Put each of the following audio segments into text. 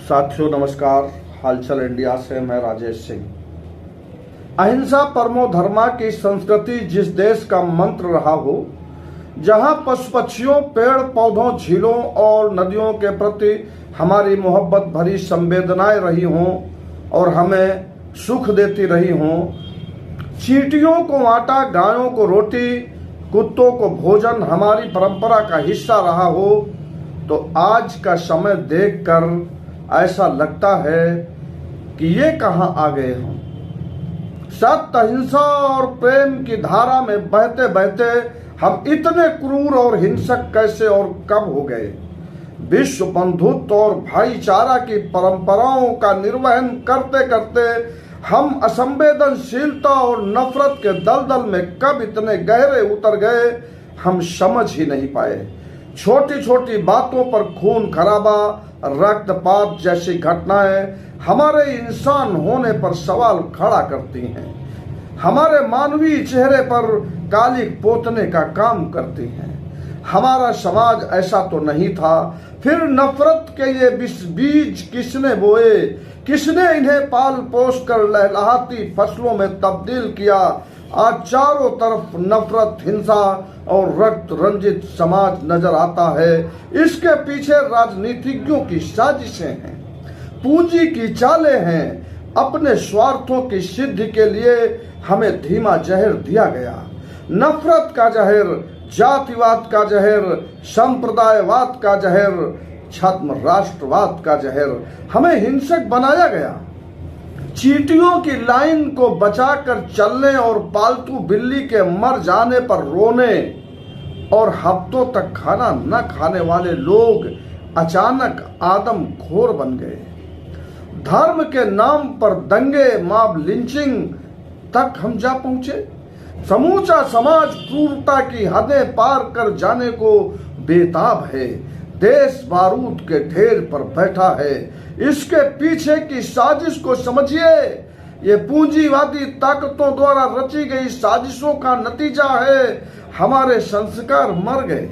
साथियों नमस्कार। हालचाल इंडिया से मैं राजेश सिंह। अहिंसा परमो धर्मा की संस्कृति जिस देश का मंत्र रहा हो, जहां पशु पक्षियों, पेड़ पौधों, झीलों और नदियों के प्रति हमारी मोहब्बत भरी संवेदनाएं रही हों और हमें सुख देती रही हों, चींटियों को आटा, गायों को रोटी, कुत्तों को भोजन हमारी परंपरा का हिस्सा रहा हो, तो आज का समय देखकर ऐसा लगता है कि ये कहां आ गए हम। सत्य, अहिंसा और प्रेम की धारा में बहते बहते हम इतने क्रूर और हिंसक कैसे और कब हो गए। विश्व बंधुत्व और भाईचारा की परंपराओं का निर्वहन करते करते हम असंवेदनशीलता और नफरत के दलदल में कब इतने गहरे उतर गए, हम समझ ही नहीं पाए। छोटी छोटी बातों पर खून खराबा, रक्तपात जैसी घटनाएं हमारे इंसान होने पर सवाल खड़ा करती हैं, हमारे मानवीय चेहरे पर कालिक पोतने का काम करती हैं। हमारा समाज ऐसा तो नहीं था, फिर नफरत के ये बीज किसने बोए, किसने इन्हें पाल पोस कर लहलहाती फसलों में तब्दील किया। आज चारों तरफ नफरत, हिंसा और रक्त रंजित समाज नजर आता है। इसके पीछे राजनीतिज्ञों की साजिशें हैं, पूंजी की चालें हैं। अपने स्वार्थों की सिद्धि के लिए हमें धीमा जहर दिया गया, नफरत का जहर, जातिवाद का जहर, संप्रदायवाद का जहर, छद्म राष्ट्रवाद का जहर हमें हिंसक बनाया गया। चींटियों की लाइन को बचाकर चलने और पालतू बिल्ली के मर जाने पर रोने और हफ्तों तक खाना न खाने वाले लोग अचानक आदम खोर बन गए। धर्म के नाम पर दंगे, मॉब लिंचिंग तक हम जा पहुंचे। समूचा समाज क्रूरता की हदें पार कर जाने को बेताब है। देश बारूद के ढेर पर बैठा है। इसके पीछे की साजिश को समझिए। ये पूंजीवादी ताकतों द्वारा रची गई साजिशों का नतीजा है। हमारे संस्कार मर गए,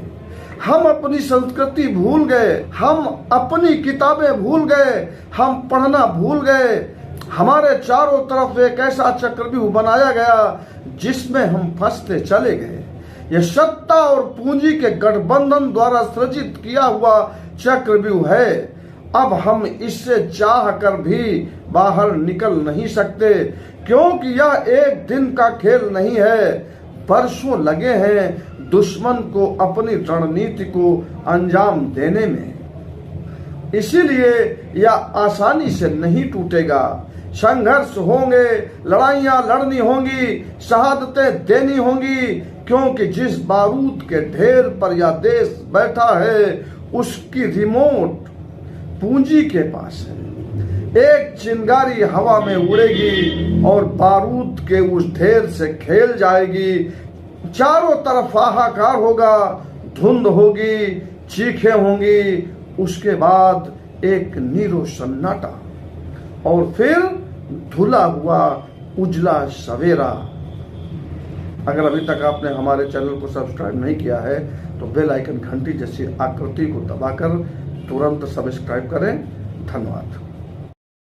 हम अपनी संस्कृति भूल गए, हम अपनी किताबें भूल गए, हम पढ़ना भूल गए। हमारे चारों तरफ एक ऐसा चक्रव्यूह बनाया गया जिसमें हम फंसते चले गए। यह सत्ता और पूंजी के गठबंधन द्वारा सृजित किया हुआ चक्रव्यूह है। अब हम इससे चाह कर भी बाहर निकल नहीं सकते, क्योंकि यह एक दिन का खेल नहीं है। वर्षों लगे हैं दुश्मन को अपनी रणनीति को अंजाम देने में, इसीलिए यह आसानी से नहीं टूटेगा। संघर्ष होंगे, लड़ाइयां लड़नी होंगी, शहादतें देनी होंगी, क्योंकि जिस बारूद के ढेर पर यह देश बैठा है उसकी रिमोट पूंजी के पास है। एक चिंगारी हवा में उड़ेगी और बारूद के उस ढेर से खेल जाएगी। चारों तरफ हाहाकार होगा, धुंध होगी, चीखें होंगी, उसके बाद एक नीरो सन्नाटा और फिर धुला हुआ उजला सवेरा। अगर अभी तक आपने हमारे चैनल को सब्सक्राइब नहीं किया है तो बेल आइकन घंटी जैसी आकृति को दबाकर तुरंत सब्सक्राइब करें। धन्यवाद।